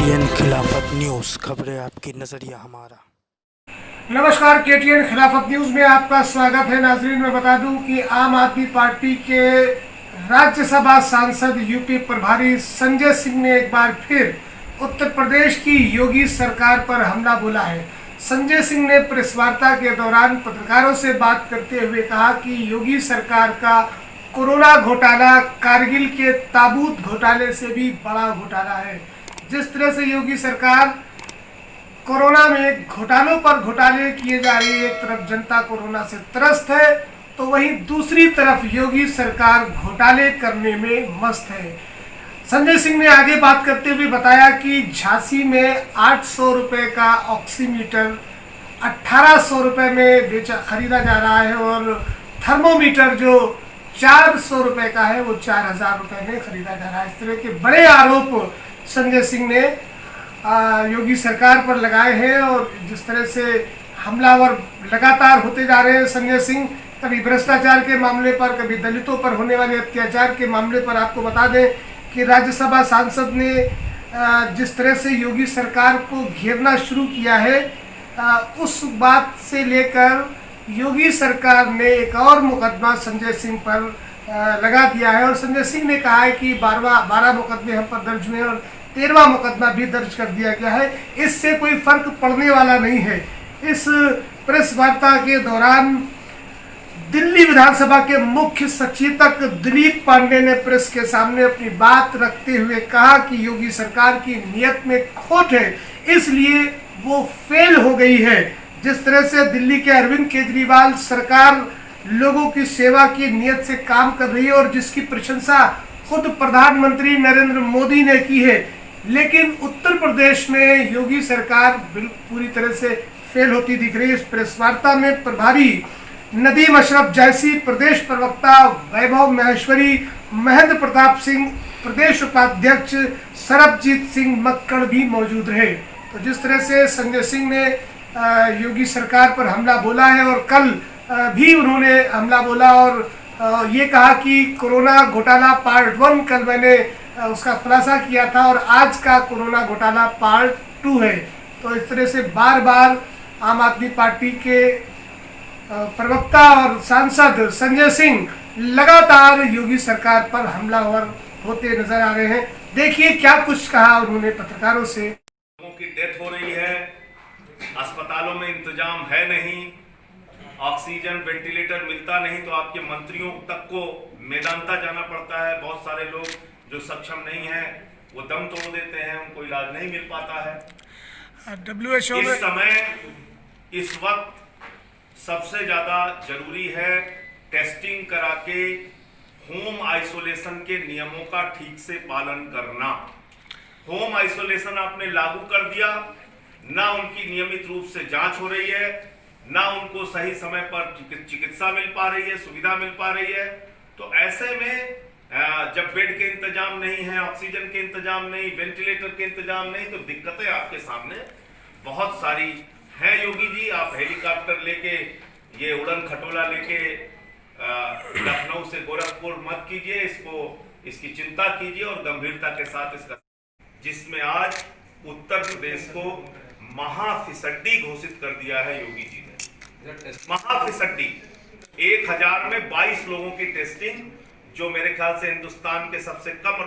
KTN खिलाफत news, खबरें आपकी, नजरिया हमारा। नमस्कार, KTN खिलाफत न्यूज में आपका स्वागत है। नाजरीन, मैं बता दूं कि आम आदमी पार्टी के राज्यसभा सांसद यूपी प्रभारी संजय सिंह ने एक बार फिर उत्तर प्रदेश की योगी सरकार पर हमला बोला है। संजय सिंह ने प्रेस वार्ता के दौरान पत्रकारों से बात करते हुए कहा कि योगी सरकार का कोरोना घोटाला कारगिल के ताबूत घोटाले से भी बड़ा घोटाला है। जिस तरह से योगी सरकार कोरोना में घोटालों पर घोटाले किए जा रही है, एक तरफ जनता कोरोना से त्रस्त है तो वहीं दूसरी तरफ योगी सरकार घोटाले करने में मस्त है। संजय सिंह ने आगे बात करते हुए बताया कि झांसी में 800 रुपये का ऑक्सीमीटर 1800 रुपये में खरीदा जा रहा है और थर्मोमीटर जो 400 रुपये का है वो 4000 रुपये में खरीदा जा रहा है। इस तरह के बड़े आरोप संजय सिंह ने योगी सरकार पर लगाए हैं और जिस तरह से हमलावर लगातार होते जा रहे हैं संजय सिंह, कभी भ्रष्टाचार के मामले पर, कभी दलितों पर होने वाले अत्याचार के मामले पर। आपको बता दें कि राज्यसभा सांसद ने जिस तरह से योगी सरकार को घेरना शुरू किया है, उस बात से लेकर योगी सरकार ने एक और मुकदमा संजय सिंह पर लगा दिया है और संजय सिंह ने कहा है कि 12 मुकदमे हम पर दर्ज हुए और 13वां मुकदमा भी दर्ज कर दिया गया है। इससे कोई फर्क पड़ने वाला नहीं है। इस प्रेस वार्ता के दौरान दिल्ली विधानसभा के मुख्य सचेतक दिलीप पांडे ने प्रेस के सामने अपनी बात रखते हुए कहा कि योगी सरकार की नीयत में खोट है, इसलिए वो फेल हो गई है। जिस तरह से दिल्ली के अरविंद केजरीवाल सरकार लोगों की सेवा की नीयत से काम कर रही है और जिसकी प्रशंसा खुद प्रधानमंत्री नरेंद्र मोदी ने की है, लेकिन उत्तर प्रदेश में योगी सरकार पूरी तरह से फेल होती दिख रही है। इस प्रेस वार्ता में प्रभारी नदीम अशरफ जैसी, प्रदेश प्रवक्ता वैभव महेश्वरी, महेंद्र प्रताप सिंह, प्रदेश उपाध्यक्ष सरबजीत सिंह मक्कड़ भी मौजूद रहे। तो जिस तरह से संजय सिंह ने योगी सरकार पर हमला बोला है और कल भी उन्होंने हमला बोला और ये कहा कि कोरोना घोटाला पार्ट 1 कल मैंने उसका खुलासा किया था और आज का कोरोना घोटाला पार्ट 2 है। तो इस तरह से बार बार आम आदमी पार्टी के प्रवक्ता और सांसद संजय सिंह लगातार योगी सरकार पर हमलावर होते नजर आ रहे हैं। देखिए क्या कुछ कहा उन्होंने पत्रकारों से। लोगों की डेथ हो रही है, अस्पतालों में इंतजाम है नहीं, ऑक्सीजन वेंटिलेटर मिलता नहीं तो आपके मंत्रियों तक को मेदांता जाना पड़ता है। बहुत सारे लोग जो सक्षम नहीं हैं वो दम तोड़ देते हैं, उनको इलाज नहीं मिल पाता है। WHO इस समय इस वक्त सबसे ज्यादा जरूरी है टेस्टिंग करा के होम आइसोलेशन के नियमों का ठीक से पालन करना। होम आइसोलेशन आपने लागू कर दिया, ना उनकी नियमित रूप से जांच हो रही है, ना उनको सही समय पर चिकित्सा मिल पा रही है, सुविधा मिल पा रही है। तो ऐसे में जब बेड के इंतजाम नहीं है, ऑक्सीजन के इंतजाम नहीं, वेंटिलेटर के इंतजाम नहीं, तो दिक्कतें आपके सामने बहुत सारी हैं। योगी जी, आप हेलीकॉप्टर लेके, ये उड़न खटोला लेके लखनऊ से गोरखपुर मत कीजिए, इसकी चिंता कीजिए और गंभीरता के साथ इसका, जिसमें आज उत्तर प्रदेश को महाफिसड्डी घोषित कर दिया है योगी जी ने। महाफिसड्डी, 1000 में 22 लोगों की टेस्टिंग, जो मेरे ख्याल से हिंदुस्तान के सबसे कम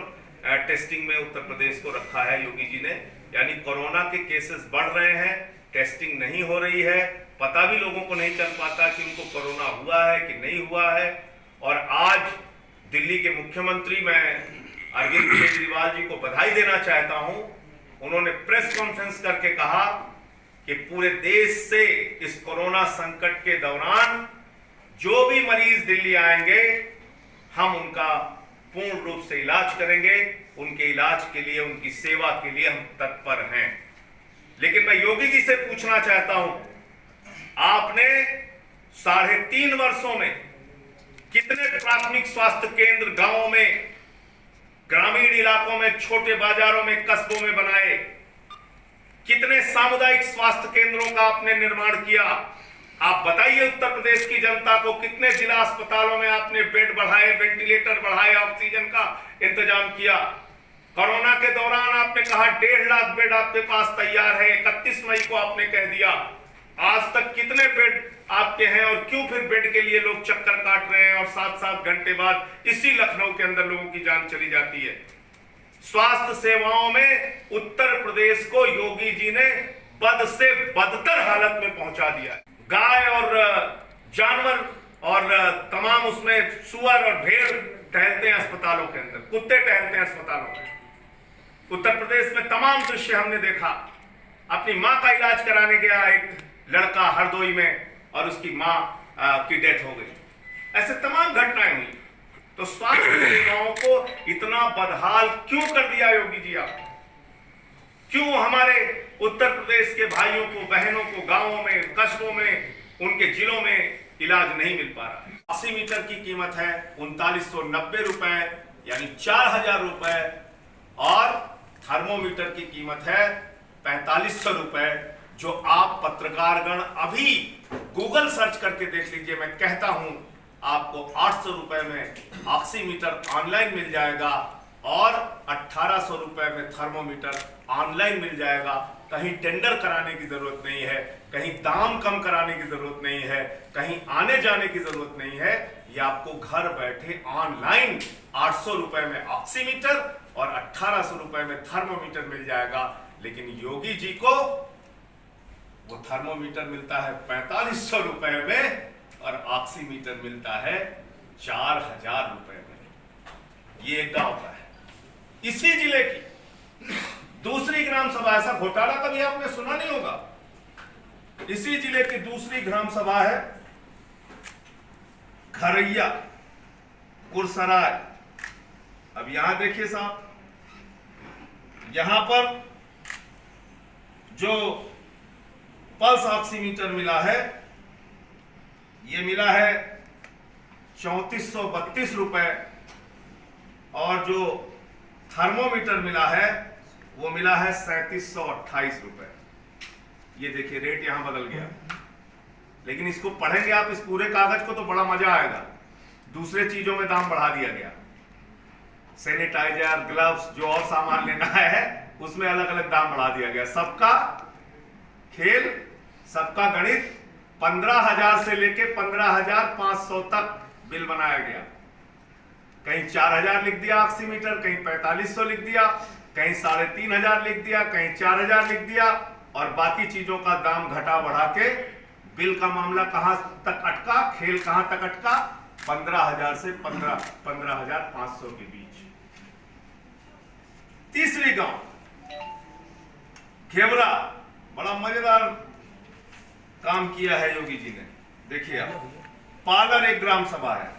टेस्टिंग में उत्तर प्रदेश को रखा है योगी जी ने। यानी कोरोना के केसेस बढ़ रहे हैं, टेस्टिंग नहीं हो रही है, पता भी लोगों को नहीं चल पाता कि उनको कोरोना हुआ है कि नहीं हुआ है। और आज दिल्ली के मुख्यमंत्री, मैं अरविंद केजरीवाल जी को बधाई देना चाहता हूं, उन्होंने प्रेस कॉन्फ्रेंस करके कहा कि पूरे देश से इस कोरोना संकट के दौरान जो भी मरीज दिल्ली आएंगे हम उनका पूर्ण रूप से इलाज करेंगे, उनके इलाज के लिए, उनकी सेवा के लिए हम तत्पर हैं। लेकिन मैं योगी जी से पूछना चाहता हूं, आपने 3.5 वर्षों में कितने प्राथमिक स्वास्थ्य केंद्र गांवों में, ग्रामीण इलाकों में, छोटे बाजारों में, कस्बों में बनाए? कितने सामुदायिक स्वास्थ्य केंद्रों का आपने निर्माण किया? आप बताइए उत्तर प्रदेश की जनता को, कितने जिला अस्पतालों में आपने बेड बढ़ाए, वेंटिलेटर बढ़ाए, ऑक्सीजन का इंतजाम किया? कोरोना के दौरान आपने कहा 1.5 लाख बेड आपके पास तैयार है, 31 मई को आपने कह दिया। आज तक कितने बेड आपके हैं और क्यों फिर बेड के लिए लोग चक्कर काट रहे हैं और 7-7 घंटे बाद इसी लखनऊ के अंदर लोगों की जान चली जाती है। स्वास्थ्य सेवाओं में उत्तर प्रदेश को योगी जी ने बद से बदतर हालत में पहुंचा दिया है। गाय और जानवर और तमाम उसमें सुअर और भेड़ टहलते हैं अस्पतालों के अंदर, कुत्ते टहलते हैं अस्पतालों में। उत्तर प्रदेश में तमाम दृश्य हमने देखा। अपनी मां का इलाज कराने गया एक लड़का हरदोई में और उसकी मां की डेथ हो गई। ऐसे तमाम घटनाएं हुई। तो स्वास्थ्य सेवाओं को इतना बदहाल क्यों कर दिया योगी जी आप? क्यों हमारे उत्तर प्रदेश के भाइयों को, बहनों को गांवों में, कस्बों में, उनके जिलों में इलाज नहीं मिल पा रहा है? 80 मीटर की कीमत है 3990 रुपए यानी 4000 रुपए और थर्मोमीटर की कीमत है 4500 रुपए, जो आप पत्रकारगण अभी गूगल सर्च करके देख लीजिए। मैं कहता हूं आपको 800 रुपए में ऑक्सीमीटर ऑनलाइन मिल जाएगा और 1800 रुपए में थर्मोमीटर ऑनलाइन मिल जाएगा। कहीं टेंडर कराने की जरूरत नहीं है, कहीं दाम कम कराने की जरूरत नहीं है, कहीं आने जाने की जरूरत नहीं है। ये आपको घर बैठे ऑनलाइन 800 रुपए में ऑक्सीमीटर और 1800 रुपए में थर्मोमीटर मिल जाएगा। लेकिन योगी जी को वो थर्मोमीटर मिलता है 4500 रुपए में और ऑक्सीमीटर मिलता है 4000 रुपए में। ये एक गांव का है, इसी जिले की दूसरी ग्राम सभा। ऐसा घोटाला कभी आपने सुना नहीं होगा। इसी जिले की दूसरी ग्राम सभा है खरैया कुरसराय। अब यहां देखिए साहब, यहां पर जो पल्स ऑक्सीमीटर मिला है ये मिला है 3432 रुपए और जो थर्मोमीटर मिला है वो मिला है 3728 रुपए। ये देखिए रेट यहां बदल गया। लेकिन इसको पढ़ेंगे आप इस पूरे कागज को तो बड़ा मजा आएगा। दूसरे चीजों में दाम बढ़ा दिया गया, सैनिटाइजर, ग्लव्स, जो और सामान लेना है उसमें अलग अलग दाम बढ़ा दिया गया। सबका खेल, सबका गणित 15,000 से लेके 15,500 तक बिल बनाया गया। कहीं 4000 लिख दिया ऑक्सीमीटर, कहीं 4500 लिख दिया, कहीं 3500 लिख दिया, कहीं 4000 लिख दिया और बाकी चीजों का दाम घटा बढ़ा के बिल का मामला कहां तक अटका, खेल कहां तक अटका? 15,000 से 15,500 के बीच। तीसरी गांव घेवरा, बड़ा मजेदार काम किया है योगी जी ने। देखिए आप, पालर एक ग्राम सभा है।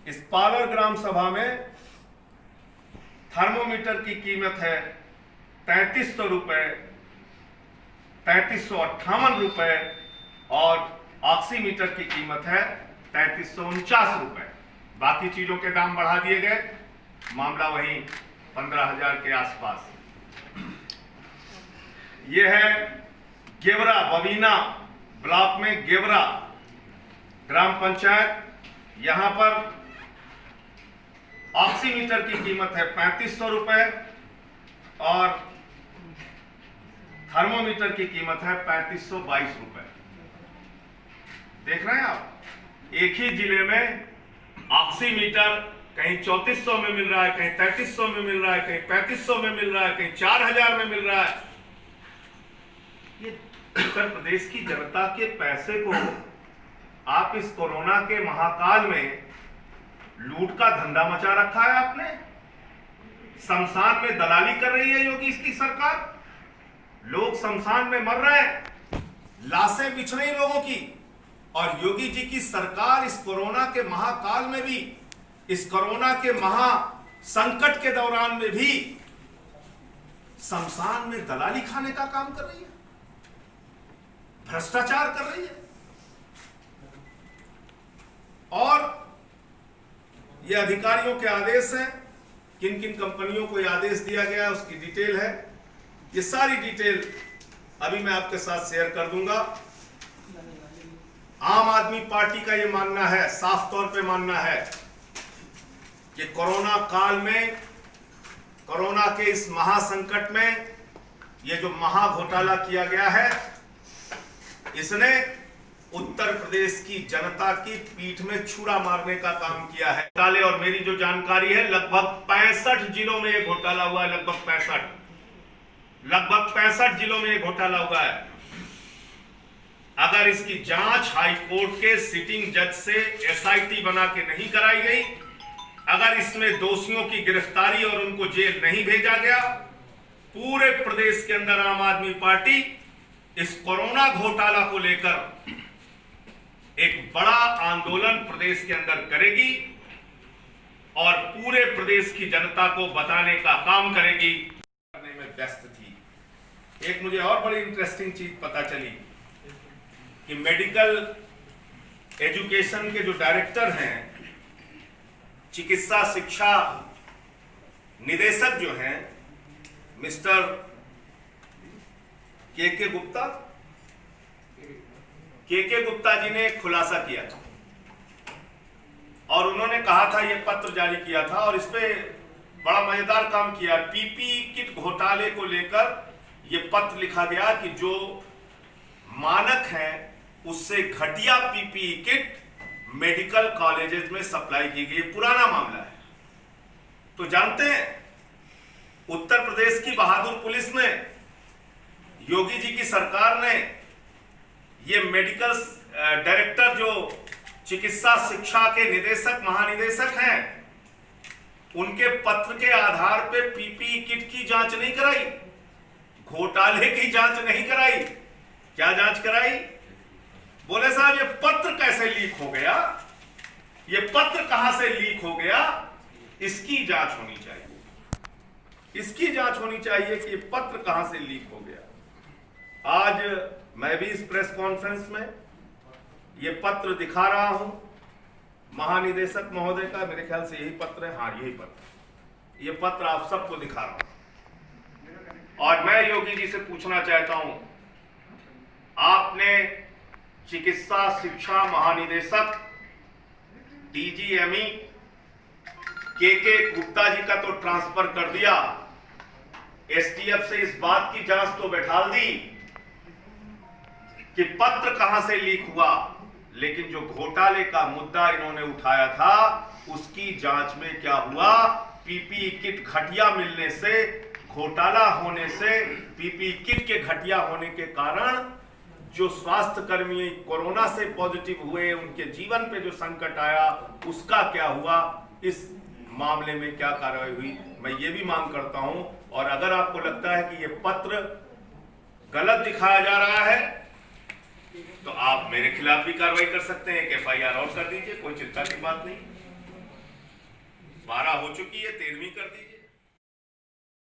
इस पालर ग्राम सभा में थर्मोमीटर की कीमत है 3300 रुपए, 3358 रुपए और ऑक्सीमीटर की कीमत है 3349 रुपए। बाकी चीजों के दाम बढ़ा दिए गए, मामला वही 15,000 के आसपास। यह है गेवरा, बवीना ब्लॉक में गेवरा ग्राम पंचायत। यहां पर ऑक्सीमीटर की कीमत है 3500 रुपए और थर्मोमीटर की कीमत है 3522 रुपए। देख रहे हैं आप, एक ही जिले में ऑक्सीमीटर कहीं 3400 में मिल रहा है, कहीं 3300 में मिल रहा है, कहीं 3500 में मिल रहा है, कहीं 4000 में मिल रहा है। ये उत्तर प्रदेश की जनता के पैसे को आप इस कोरोना के महाकाल में लूट का धंधा मचा रखा है आपने। शमशान में दलाली कर रही है योगी की सरकार। लोग शमशान में मर रहे हैं, लाशें बिछ रही लोगों की, और योगी जी की सरकार इस कोरोना के महाकाल में भी, इस कोरोना के महा संकट के दौरान में भी शमशान में दलाली खाने का काम कर रही है, भ्रष्टाचार कर रही है। और ये अधिकारियों के आदेश हैं, किन किन कंपनियों को ये आदेश दिया गया उसकी डिटेल है। ये सारी डिटेल अभी मैं आपके साथ शेयर कर दूंगा। आम आदमी पार्टी का ये मानना है, साफ तौर पे मानना है कि कोरोना काल में कोरोना के इस महासंकट में ये जो महाघोटाला किया गया है, इसने उत्तर प्रदेश की जनता की पीठ में छुरा मारने का काम किया है। घोटाले, और मेरी जो जानकारी है, लगभग 65 जिलों में ये घोटाला हुआ है। लगभग 65 जिलों में ये घोटाला हुआ है। अगर इसकी जांच हाई कोर्ट के सिटिंग जज से एसआईटी बना के नहीं कराई गई, अगर इसमें दोषियों की गिरफ्तारी और उनको जेल नहीं भेजा गया, पूरे प्रदेश के अंदर आम आदमी पार्टी इस कोरोना घोटाला को लेकर एक बड़ा आंदोलन प्रदेश के अंदर करेगी और पूरे प्रदेश की जनता को बताने का काम करेगी। करने में व्यस्त थी। एक मुझे और बड़ी इंटरेस्टिंग चीज पता चली कि मेडिकल एजुकेशन के जो डायरेक्टर हैं, चिकित्सा शिक्षा निदेशक जो हैं, मिस्टर के गुप्ता जी ने एक खुलासा किया था और उन्होंने कहा था, ये पत्र जारी किया था और इस पे बड़ा मजेदार काम किया। पीपीई किट घोटाले को लेकर ये पत्र लिखा गया कि जो मानक हैं उससे घटिया पीपीई किट मेडिकल कॉलेजेस में सप्लाई की गई। पुराना मामला है। तो जानते हैं, उत्तर प्रदेश की बहादुर पुलिस ने, योगी जी की सरकार ने, ये मेडिकल डायरेक्टर जो चिकित्सा शिक्षा के निदेशक महानिदेशक हैं, उनके पत्र के आधार पे पीपीई किट की जांच नहीं कराई, घोटाले की जांच नहीं कराई। क्या जांच कराई? बोले साहब, ये पत्र कैसे लीक हो गया, ये पत्र कहां से लीक हो गया, इसकी जांच होनी चाहिए। इसकी जांच होनी चाहिए कि ये पत्र कहां से लीक हो गया। आज मैं भी इस प्रेस कॉन्फ्रेंस में ये पत्र दिखा रहा हूं महानिदेशक महोदय का। मेरे ख्याल से यही पत्र है। हाँ, यही पत्र। ये पत्र आप सबको दिखा रहा हूं और मैं योगी जी से पूछना चाहता हूं, आपने चिकित्सा शिक्षा महानिदेशक डीजीएमई के गुप्ता जी का तो ट्रांसफर कर दिया, एसटीएफ से इस बात की जांच तो बैठाल दी कि पत्र कहां से लीक हुआ, लेकिन जो घोटाले का मुद्दा इन्होंने उठाया था उसकी जांच में क्या हुआ? पीपीई किट घटिया मिलने से, घोटाला होने से, पीपीई किट के घटिया होने के कारण जो स्वास्थ्य कर्मी कोरोना से पॉजिटिव हुए, उनके जीवन पे जो संकट आया, उसका क्या हुआ, इस मामले में क्या कार्रवाई हुई, मैं ये भी मांग करता हूं। और अगर आपको लगता है कि ये पत्र गलत दिखाया जा रहा है तो आप मेरे खिलाफ भी कार्रवाई कर सकते हैं, एक एफआईआर और कर दीजिए, कोई चिंता की बात नहीं। 12 हो चुकी है, 13वीं कर दीजिए।